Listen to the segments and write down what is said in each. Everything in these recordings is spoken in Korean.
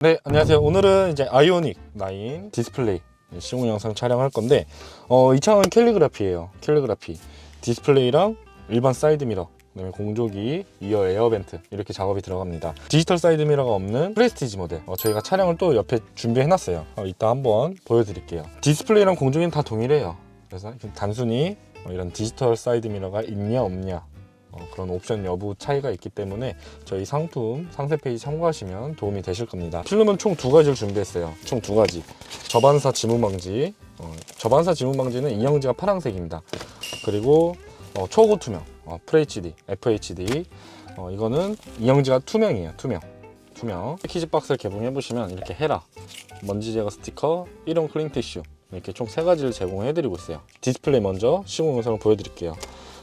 네, 안녕하세요. 오늘은 이제 아이오닉 9 디스플레이 시공 영상 촬영할 건데 이 차는 캘리그라피예요. 캘리그라피 디스플레이랑 일반 사이드 미러, 그다음에 공조기, 2열 에어벤트 이렇게 작업이 들어갑니다. 디지털 사이드 미러가 없는 프레스티지 모델 저희가 촬영을 또 옆에 준비해놨어요. 이따 한번 보여드릴게요. 디스플레이랑 공조기는 다 동일해요. 그래서 단순히 이런 디지털 사이드 미러가 있냐 없냐 그런 옵션 여부 차이가 있기 때문에 저희 상품 상세 페이지 참고하시면 도움이 되실 겁니다. 필름은 총 두 가지를 준비했어요. 총 두 가지. 저반사 지문 방지. 저반사 지문 방지는 인형지가 파란색입니다. 그리고 초고 투명, FHD, FHD. 이거는 인형지가 투명이에요. 투명. 패키지 박스를 개봉해 보시면 이렇게 헤라, 먼지 제거 스티커, 1호 클린 티슈 이렇게 총 세 가지를 제공해 드리고 있어요. 디스플레이 먼저 시공 영상을 보여드릴게요.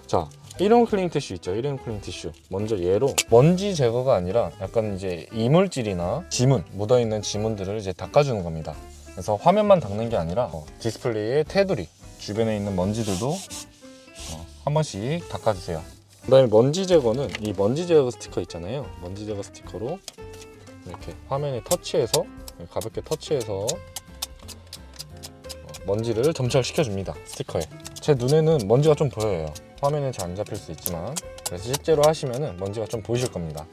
자. 1호 클린 티슈 있죠. 1호 클린 티슈. 먼저 얘로 먼지 제거가 아니라 약간 이제 이물질이나 지문, 묻어있는 지문들을 이제 닦아주는 겁니다. 그래서 화면만 닦는 게 아니라 디스플레이의 테두리, 주변에 있는 먼지들도 한 번씩 닦아주세요. 그 다음에 먼지 제거는 이 먼지 제거 스티커 있잖아요. 먼지 제거 스티커로 이렇게 화면에 터치해서 가볍게 터치해서 먼지를 점철시켜줍니다. 스티커에. 제 눈에는 먼지가 좀 보여요. 화면에 잘 안 잡힐 수 있지만, 그래서 실제로 하시면은 먼지가 좀 보이실 겁니다.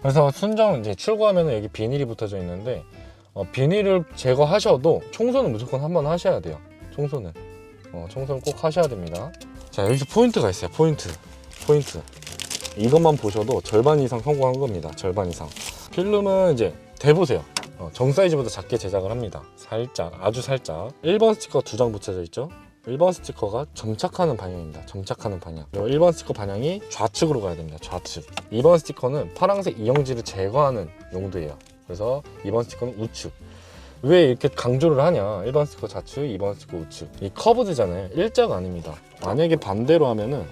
그래서 순정 이제 출고하면은 여기 비닐이 붙어져 있는데 비닐을 제거하셔도 청소는 무조건 한번 하셔야 돼요. 청소는 꼭 하셔야 됩니다. 자, 여기서 포인트가 있어요. 포인트 이것만 보셔도 절반 이상 성공한 겁니다. 절반 이상. 필름은 이제 대보세요. 정 사이즈보다 작게 제작을 합니다. 살짝, 아주 살짝. 1번 스티커 2장 붙여져 있죠. 1번 스티커가 점착하는 방향입니다. 점착하는 방향. 그리고 1번 스티커 방향이 좌측으로 가야 됩니다. 좌측. 2번 스티커는 파란색 이영지를 제거하는 용도예요. 그래서 2번 스티커는 우측. 왜 이렇게 강조를 하냐? 1번 스티커 좌측, 2번 스티커 우측. 이 커브드잖아요. 일자가 아닙니다. 만약에 반대로 하면은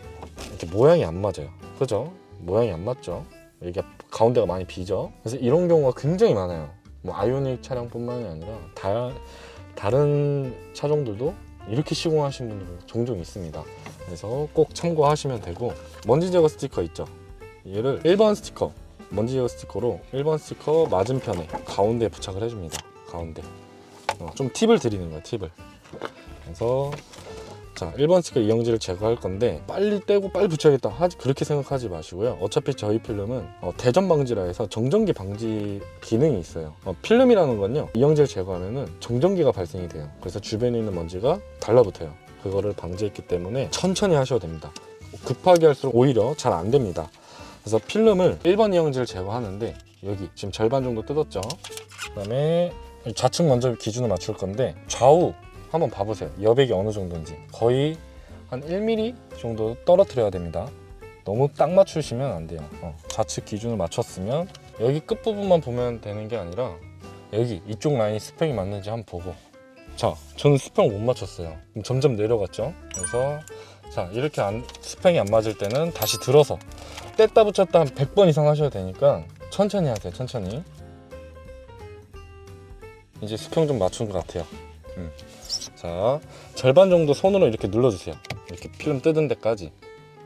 이렇게 모양이 안 맞아요. 그죠? 모양이 안 맞죠? 이게 가운데가 많이 비죠? 그래서 이런 경우가 굉장히 많아요. 뭐 아이오닉 차량뿐만이 아니라 다른 차종들도 이렇게 시공하신 분들은 종종 있습니다. 그래서 꼭 참고하시면 되고, 먼지 제거 스티커 있죠. 얘를 1번 스티커, 먼지 제거 스티커로 1번 스티커 맞은편에 가운데에 부착을 해줍니다. 가운데. 좀 팁을 드리는 거예요. 팁을. 그래서 자, 1번 스티커 이영지를 제거할 건데 빨리 떼고 빨리 붙여야겠다 그렇게 생각하지 마시고요. 어차피 저희 필름은 대전 방지라 해서 정전기 방지 기능이 있어요. 필름이라는 건요, 이영지를 제거하면은 정전기가 발생이 돼요. 그래서 주변에 있는 먼지가 달라붙어요. 그거를 방지했기 때문에 천천히 하셔도 됩니다. 급하게 할수록 오히려 잘 안 됩니다. 그래서 필름을 1번 이영지를 제거하는데 여기 지금 절반 정도 뜯었죠. 그 다음에 좌측 먼저 기준을 맞출 건데 좌우 한번 봐보세요. 여백이 어느 정도인지. 거의 한 1mm 정도 떨어뜨려야 됩니다. 너무 딱 맞추시면 안 돼요. 좌측 기준을 맞췄으면 여기 끝부분만 보면 되는 게 아니라 여기 이쪽 라인이 스펙이 맞는지 한번 보고. 자, 저는 스펙 못 맞췄어요. 점점 내려갔죠. 그래서 자, 이렇게 스펙이 안 맞을 때는 다시 들어서 뗐다 붙였다 한 100번 이상 하셔야 되니까 천천히 하세요. 천천히. 이제 수평 좀 맞춘 것 같아요. 자, 절반 정도 손으로 이렇게 눌러주세요. 이렇게 필름 뜯은 데까지.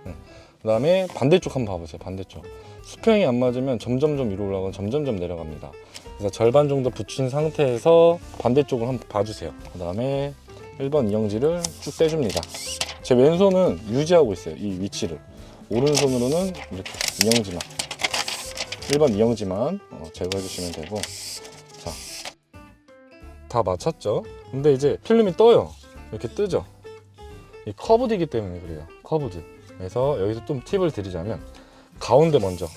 그 다음에 반대쪽 한번 봐보세요. 반대쪽. 수평이 안 맞으면 점점점 위로 올라가고 점점점 내려갑니다. 그래서 절반 정도 붙인 상태에서 반대쪽을 한번 봐주세요. 그 다음에 1번 이영지를 쭉 떼줍니다. 제 왼손은 유지하고 있어요. 이 위치를. 오른손으로는 이렇게 이영지만, 1번 이영지만 제거해 주시면 되고. 자, 다 맞췄죠? 근데 이제 필름이 떠요. 이렇게 뜨죠? 이 커브드이기 때문에 그래요. 커브드. 그래서 여기서 좀 팁을 드리자면 가운데 먼저.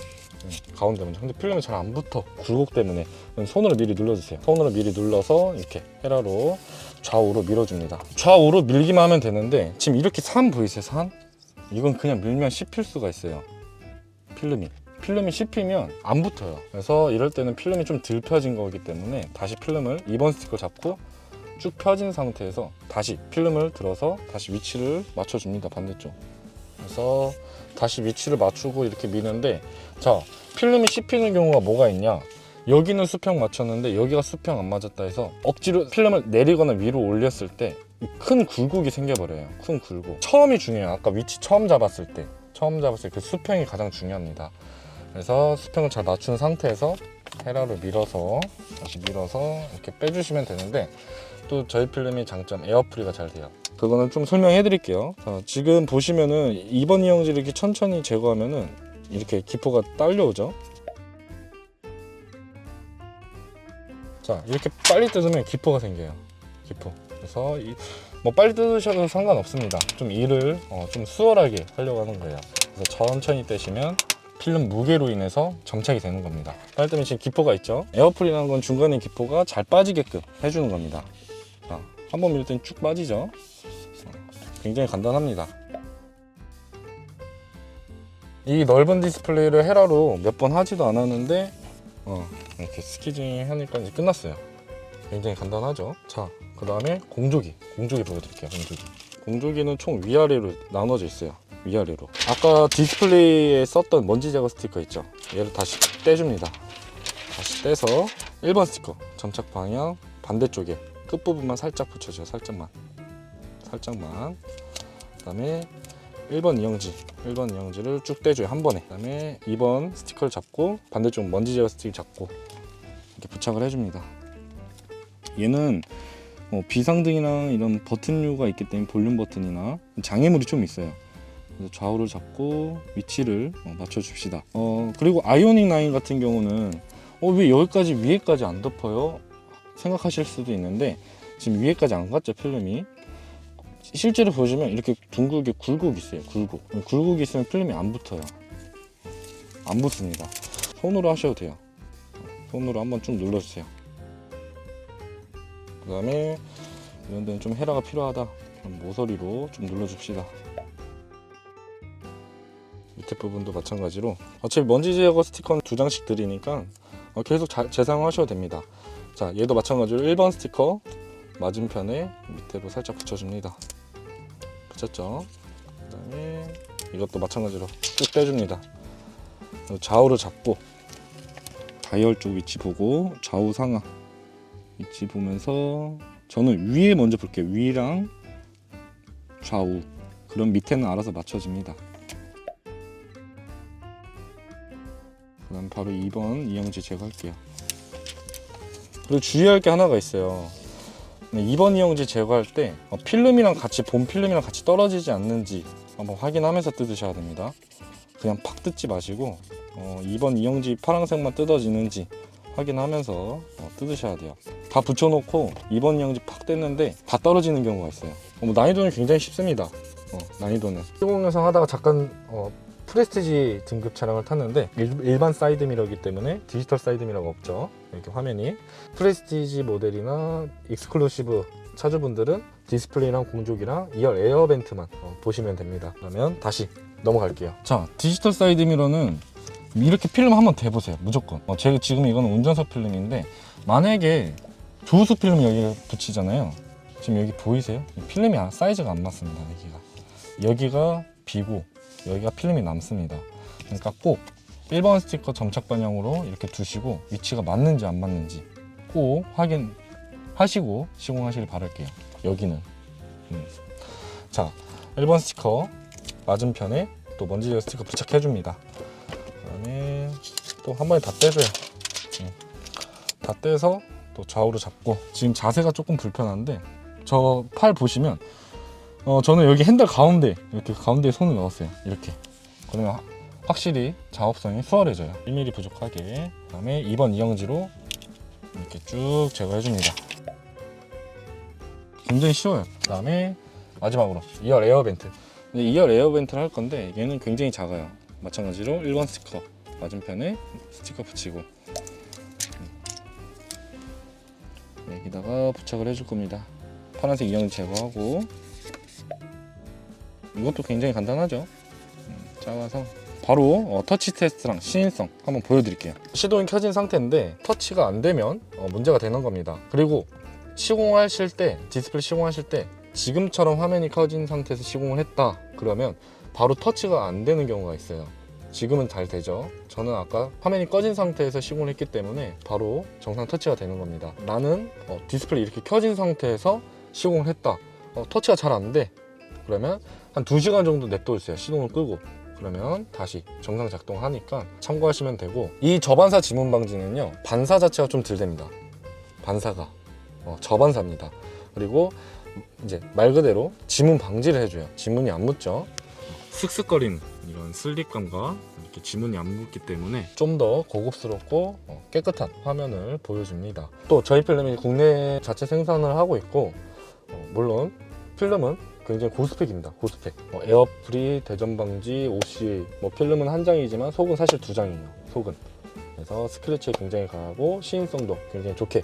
근데 필름이 잘 안 붙어. 굴곡 때문에. 손으로 미리 눌러주세요. 손으로 미리 눌러서 이렇게 헤라로 좌우로 밀어줍니다. 좌우로 밀기만 하면 되는데 지금 이렇게 산 보이세요? 산? 이건 그냥 밀면 씹힐 수가 있어요. 필름이 씹히면 안 붙어요. 그래서 이럴 때는 필름이 좀 덜 펴진 거기 때문에 다시 필름을 2번 스티커 잡고 쭉 펴진 상태에서 다시 필름을 들어서 다시 위치를 맞춰줍니다. 반대쪽. 그래서 다시 위치를 맞추고 이렇게 미는데, 자, 필름이 씹히는 경우가 뭐가 있냐, 여기는 수평 맞췄는데 여기가 수평 안 맞았다 해서 억지로 필름을 내리거나 위로 올렸을 때 큰 굴곡이 생겨버려요. 큰 굴곡. 처음이 중요해요. 아까 위치 처음 잡았을 때 그 수평이 가장 중요합니다. 그래서 수평을 잘 맞춘 상태에서 헤라로 밀어서 다시 밀어서 이렇게 빼주시면 되는데, 또 저희 필름이 장점 에어프리가 잘 돼요. 그거는 좀 설명해 드릴게요. 자, 지금 보시면은 2번 이영지를 이렇게 천천히 제거하면은 이렇게 기포가 딸려오죠. 자, 이렇게 빨리 뜯으면 기포가 생겨요. 기포. 그래서 뭐 빨리 뜯으셔도 상관없습니다. 좀 일을 좀 수월하게 하려고 하는 거예요. 그래서 천천히 떼시면 필름 무게로 인해서 정착이 되는 겁니다. 빨리 떼면 지금 기포가 있죠. 에어프리라는 건 중간에 기포가 잘 빠지게끔 해주는 겁니다. 자, 한번 밀 때는 쭉 빠지죠. 굉장히 간단합니다. 이 넓은 디스플레이를 헤라로 몇 번 하지도 않았는데 이렇게 스키징 하니까 이제 끝났어요. 굉장히 간단하죠. 자, 그 다음에 공조기 보여드릴게요. 공조기는 총 위아래로 나눠져 있어요. 위아래로. 아까 디스플레이에 썼던 먼지 제거 스티커 있죠. 얘를 다시 떼줍니다. 다시 떼서 1번 스티커 점착 방향 반대쪽에 끝부분만 살짝 붙여줘요. 살짝만. 그 다음에 1번 이영지를 쭉 떼줘요. 한 번에. 그 다음에 2번 스티커를 잡고 반대쪽 먼지 제거 스틱 잡고 이렇게 부착을 해줍니다. 얘는 비상등이랑 이런 버튼류가 있기 때문에 볼륨 버튼이나 장애물이 좀 있어요. 그래서 좌우를 잡고 위치를 맞춰줍시다. 그리고 아이오닉 9 같은 경우는 왜 여기까지 위에까지 안 덮어요? 생각하실 수도 있는데 지금 위에까지 안 갔죠, 필름이. 실제로 보시면 이렇게 둥글게 굴곡이 있어요. 굴곡이 있으면 필름이 안 붙어요. 안 붙습니다. 손으로 하셔도 돼요. 손으로 한번 쭉 눌러주세요. 그 다음에 이런 데는 좀 헤라가 필요하다. 그럼 모서리로 좀 눌러줍시다. 밑에 부분도 마찬가지로. 어차피 먼지 제거 스티커는 2장씩 드리니까 계속 재사용하셔도 됩니다. 자, 얘도 마찬가지로 1번 스티커 맞은편에 밑에로 살짝 붙여줍니다. 붙였죠? 그 다음에 이것도 마찬가지로 쭉 떼줍니다. 좌우를 잡고 다이얼 쪽 위치 보고 좌우 상하 위치 보면서 저는 위에 먼저 볼게요. 위랑 좌우. 그럼 밑에는 알아서 맞춰집니다. 그 다음 바로 2번 이영지 제거할게요. 그리고 주의할 게 하나가 있어요. 2번 이영지 제거할 때 필름이랑 같이 본 필름이랑 같이 떨어지지 않는지 한번 확인하면서 뜯으셔야 됩니다. 그냥 팍 뜯지 마시고 2번 이영지 파란색만 뜯어지는지 확인하면서 뜯으셔야 돼요. 다 붙여놓고 2번 이영지 팍 뗐는데 다 떨어지는 경우가 있어요. 난이도는 굉장히 쉽습니다. 난이도는 시공 영상 하다가 잠깐 프레스티지 등급 차량을 탔는데 일반 사이드 미러이기 때문에 디지털 사이드 미러가 없죠. 이렇게 화면이. 프레스티지 모델이나 익스클루시브 차주분들은 디스플레이랑 공조기랑 2열 에어벤트만 보시면 됩니다. 그러면 다시 넘어갈게요. 자, 디지털 사이드 미러는 이렇게 필름 한번 대보세요. 무조건. 제가 지금 이거는 운전석 필름인데 만약에 조수 필름 여기 붙이잖아요. 지금 여기 보이세요? 필름이 사이즈가 안 맞습니다. 여기가 비고 여기가 필름이 남습니다. 그러니까 꼭 1번 스티커 점착 방향으로 이렇게 두시고 위치가 맞는지 안 맞는지 꼭 확인하시고 시공하시길 바랄게요. 여기는 자, 1번 스티커 맞은편에 또 먼지 제거 스티커 부착해줍니다. 그 다음에 또 한 번에 다 떼줘요. 다 떼서 또 좌우로 잡고. 지금 자세가 조금 불편한데 저 팔 보시면 저는 여기 핸들 가운데 이렇게 가운데에 손을 넣었어요. 이렇게. 그러면 확실히 작업성이 수월해져요. 1mm 부족하게. 그 다음에 2번 이영지로 이렇게 쭉 제거해줍니다. 굉장히 쉬워요. 그 다음에 마지막으로 2열 에어벤트. 2열 에어벤트를 할 건데 얘는 굉장히 작아요. 마찬가지로 1번 스티커 맞은편에 스티커 붙이고 여기다가 부착을 해줄 겁니다. 파란색 이영지 제거하고. 이것도 굉장히 간단하죠. 작아서 바로 터치 테스트랑 시인성 한번 보여드릴게요. 시동이 켜진 상태인데 터치가 안 되면 문제가 되는 겁니다. 그리고 시공하실 때, 디스플레이 시공하실 때 지금처럼 화면이 켜진 상태에서 시공을 했다 그러면 바로 터치가 안 되는 경우가 있어요. 지금은 잘 되죠. 저는 아까 화면이 꺼진 상태에서 시공을 했기 때문에 바로 정상 터치가 되는 겁니다. 나는 디스플레이 이렇게 켜진 상태에서 시공을 했다. 터치가 잘 안 돼. 그러면 한 2시간 정도 냅둬주세요. 시동을 끄고. 그러면 다시 정상 작동하니까 참고하시면 되고, 이 저반사 지문 방지는요 반사 자체가 좀 덜 됩니다. 반사가 저반사입니다. 그리고 이제 말 그대로 지문 방지를 해줘요. 지문이 안 묻죠. 슥슥거리는 이런 슬립감과 이렇게 지문이 안 묻기 때문에 좀 더 고급스럽고 깨끗한 화면을 보여줍니다. 또 저희 필름이 국내 자체 생산을 하고 있고, 물론 필름은 굉장히 고스펙입니다. 고스펙. 에어프리, 대전 방지, OC, 필름은 한 장이지만 속은 사실 두 장이에요. 속은. 그래서 스크래치에 굉장히 강하고 시인성도 굉장히 좋게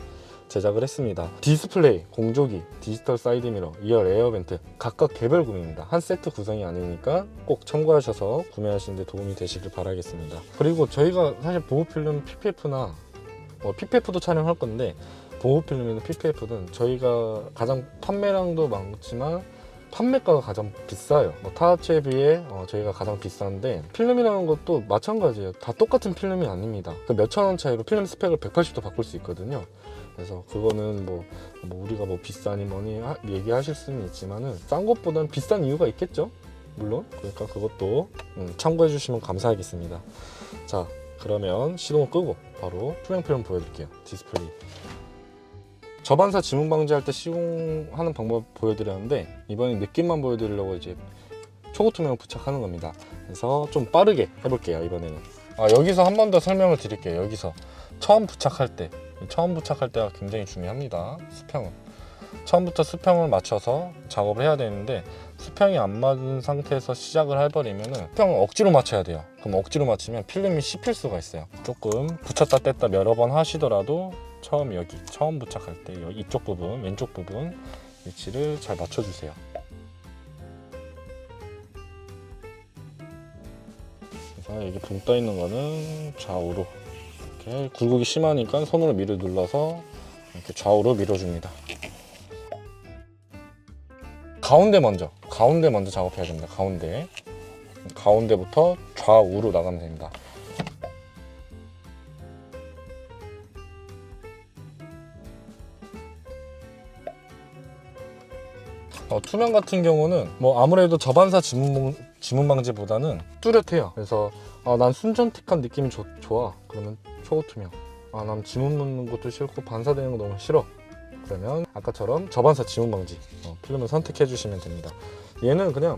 제작을 했습니다. 디스플레이, 공조기, 디지털 사이드 미러, 2열 에어 벤트 각각 개별 구매입니다. 한 세트 구성이 아니니까 꼭 참고하셔서 구매하시는 데 도움이 되시길 바라겠습니다. 그리고 저희가 사실 보호필름 PPF나 PPF도 촬영할 건데, 보호필름이나 PPF든 저희가 가장 판매량도 많지만 판매가가 가장 비싸요. 타 업체에 비해 저희가 가장 비싼데, 필름이라는 것도 마찬가지예요. 다 똑같은 필름이 아닙니다. 그 몇천 원 차이로 필름 스펙을 180도 바꿀 수 있거든요. 그래서 그거는 우리가 비싸니 뭐니 얘기하실 수는 있지만은 싼 것보다는 비싼 이유가 있겠죠, 물론. 그러니까 그것도 참고해 주시면 감사하겠습니다. 자, 그러면 시동을 끄고 바로 투명 필름 보여드릴게요. 디스플레이. 저반사 지문 방지할 때 시공하는 방법 보여드렸는데, 이번엔 느낌만 보여드리려고 이제 초고투명 부착하는 겁니다. 그래서 좀 빠르게 해볼게요. 이번에는 여기서 한 번 더 설명을 드릴게요. 여기서 처음 부착할 때가 굉장히 중요합니다. 수평은 처음부터 수평을 맞춰서 작업을 해야 되는데, 수평이 안 맞은 상태에서 시작을 해버리면은 수평을 억지로 맞춰야 돼요. 그럼 억지로 맞추면 필름이 씹힐 수가 있어요. 조금 붙였다 뗐다 여러 번 하시더라도 처음 부착할 때 이쪽 부분, 왼쪽 부분 위치를 잘 맞춰주세요. 그래서 여기 붕 떠 있는 거는 좌우로 이렇게 굴곡이 심하니까 손으로 밀어 눌러서 이렇게 좌우로 밀어줍니다. 가운데 먼저 작업해야 됩니다. 가운데부터 좌우로 나가면 됩니다. 투명 같은 경우는 아무래도 저반사 지문 방지보다는 뚜렷해요. 그래서 난 순정틱한 느낌이 좋아. 그러면 초투명. 난 지문 묻는 것도 싫고 반사되는 거 너무 싫어. 그러면 아까처럼 저반사 지문 방지 필름을 선택해 주시면 됩니다. 얘는 그냥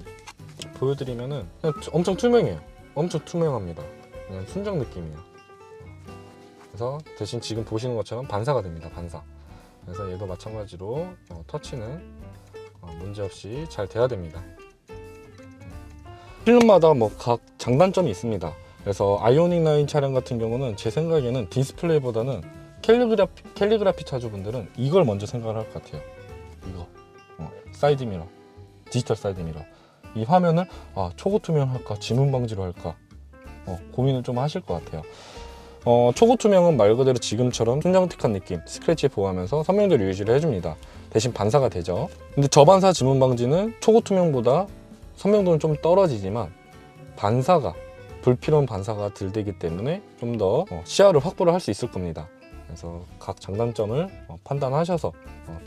보여드리면은 그냥 엄청 투명해요. 엄청 투명합니다. 그냥 순정 느낌이에요. 그래서 대신 지금 보시는 것처럼 반사가 됩니다. 반사. 그래서 얘도 마찬가지로 터치는 문제없이 잘 돼야 됩니다. 필름마다 각 장단점이 있습니다. 그래서 아이오닉 9 차량 같은 경우는 제 생각에는 디스플레이보다는 캘리그라피 차주분들은 이걸 먼저 생각을 할 것 같아요. 이거 사이드 미러, 디지털 사이드 미러. 이 화면을 초고투명 할까 지문 방지로 할까 고민을 좀 하실 것 같아요. 초고투명은 말 그대로 지금처럼 순정틱한 느낌, 스크래치 보호하면서 선명도를 유지를 해줍니다. 대신 반사가 되죠. 근데 저반사 지문 방지는 초고투명보다 선명도는 좀 떨어지지만 불필요한 반사가 덜 되기 때문에 좀 더 시야를 확보를 할 수 있을 겁니다. 그래서 각 장단점을 판단하셔서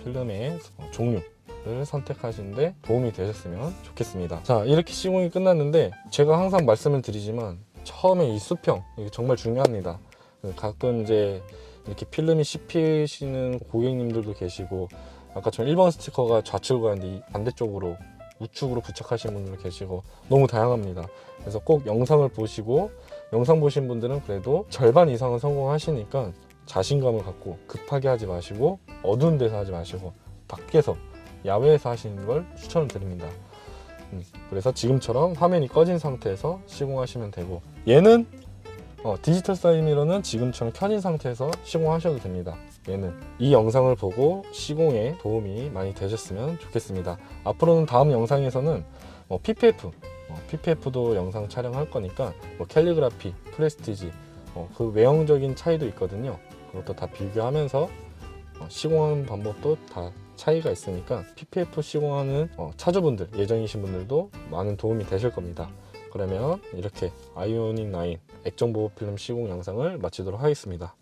필름의 종류를 선택하시는데 도움이 되셨으면 좋겠습니다. 자, 이렇게 시공이 끝났는데, 제가 항상 말씀을 드리지만 처음에 이 수평, 이게 정말 중요합니다. 가끔 이제 이렇게 필름이 씹히시는 고객님들도 계시고, 아까처럼 1번 스티커가 좌측으로 가는데 반대쪽으로 우측으로 부착하시는 분들도 계시고, 너무 다양합니다. 그래서 꼭 영상을 보시고, 영상 보신 분들은 그래도 절반 이상은 성공하시니까 자신감을 갖고 급하게 하지 마시고, 어두운 데서 하지 마시고 밖에서 야외에서 하시는 걸 추천을 드립니다. 그래서 지금처럼 화면이 꺼진 상태에서 시공하시면 되고, 얘는 디지털 사이드 미러는 지금처럼 켜진 상태에서 시공하셔도 됩니다. 얘는 이 영상을 보고 시공에 도움이 많이 되셨으면 좋겠습니다. 앞으로는 다음 영상에서는 PPF도 영상 촬영할 거니까 캘리그라피, 프레스티지 그 외형적인 차이도 있거든요. 그것도 다 비교하면서 시공하는 방법도 다 차이가 있으니까 PPF 시공하는 차주분들, 예정이신 분들도 많은 도움이 되실 겁니다. 그러면 이렇게 아이오닉 9 액정 보호 필름 시공 영상을 마치도록 하겠습니다.